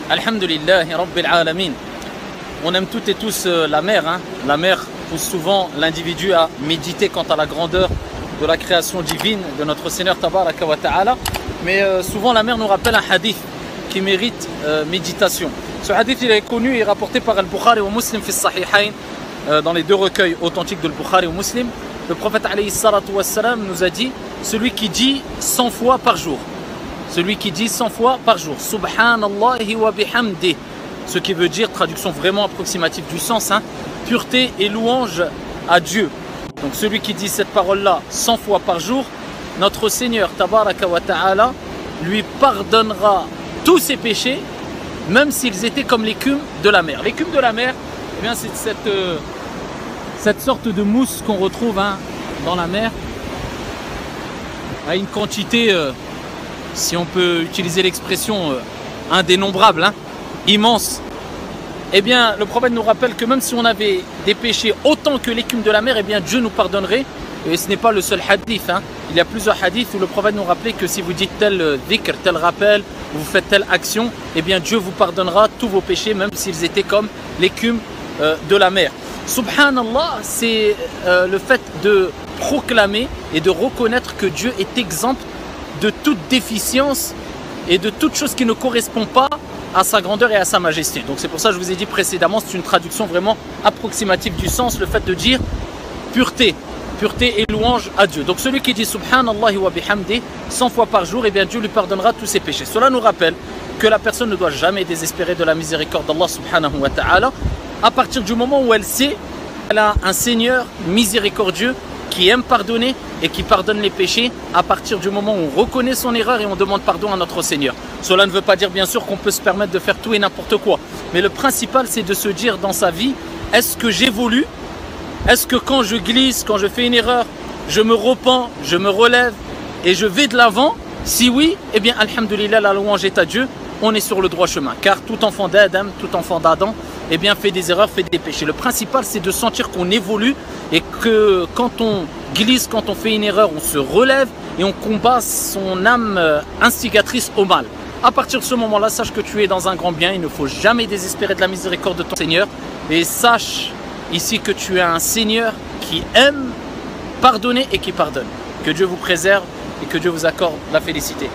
Alhamdulillahi Rabbil Alamin. On aime toutes et tous la mer. Hein. La mer pousse souvent l'individu à méditer quant à la grandeur de la création divine de notre Seigneur Tabaraka wa Ta'ala. Mais souvent la mer nous rappelle un hadith qui mérite méditation. Ce hadith il est connu et rapporté par Al-Bukhari ou Muslim fi Sahihain, dans les deux recueils authentiques de Al-Bukhari ou Muslim. Le prophète alayhi salatu wassalam nous a dit: celui qui dit 100 fois par jour, celui qui dit 100 fois par jour, Subhanallahi wa bihamdi, ce qui veut dire, traduction vraiment approximative du sens, hein, pureté et louange à Dieu. Donc celui qui dit cette parole-là 100 fois par jour, notre Seigneur Tabaraka wa Ta'ala lui pardonnera tous ses péchés, même s'ils étaient comme l'écume de la mer. L'écume de la mer, eh bien, c'est cette sorte de mousse qu'on retrouve, hein, dans la mer, à une quantité, si on peut utiliser l'expression, indénombrable, hein, immense. Eh bien, le prophète nous rappelle que même si on avait des péchés autant que l'écume de la mer, eh bien Dieu nous pardonnerait. Et ce n'est pas le seul hadith, hein. Il y a plusieurs hadiths où le prophète nous rappelait que si vous dites tel dhikr, tel rappel, vous faites telle action, eh bien Dieu vous pardonnera tous vos péchés, même s'ils étaient comme l'écume de la mer. Subhanallah, c'est le fait de proclamer et de reconnaître que Dieu est exempt de toute déficience et de toute chose qui ne correspond pas à sa grandeur et à sa majesté. Donc c'est pour ça que je vous ai dit précédemment, c'est une traduction vraiment approximative du sens, le fait de dire pureté et louange à Dieu. Donc celui qui dit Subhanallahi wa bihamdi 100 fois par jour, eh bien Dieu lui pardonnera tous ses péchés. Cela nous rappelle que la personne ne doit jamais désespérer de la miséricorde d'Allah subhanahu wa ta'ala, à partir du moment où elle sait qu'elle a un Seigneur miséricordieux qui aime pardonner et qui pardonne les péchés, à partir du moment où on reconnaît son erreur et on demande pardon à notre Seigneur. Cela ne veut pas dire bien sûr qu'on peut se permettre de faire tout et n'importe quoi, mais le principal c'est de se dire dans sa vie: est-ce que j'évolue? Est-ce que quand je glisse, quand je fais une erreur, je me repens, je me relève et je vais de l'avant? Si oui, eh bien alhamdulillah, la louange est à Dieu, on est sur le droit chemin. Car tout enfant d'Adam, tout enfant d'Adam, eh bien fait des erreurs, fait des péchés. Le principal c'est de sentir qu'on évolue et que quand on glisse, quand on fait une erreur, on se relève et on combat son âme instigatrice au mal. À partir de ce moment-là, sache que tu es dans un grand bien. Il ne faut jamais désespérer de la miséricorde de ton Seigneur. Et sache ici que tu as un Seigneur qui aime pardonner et qui pardonne. Que Dieu vous préserve et que Dieu vous accorde la félicité.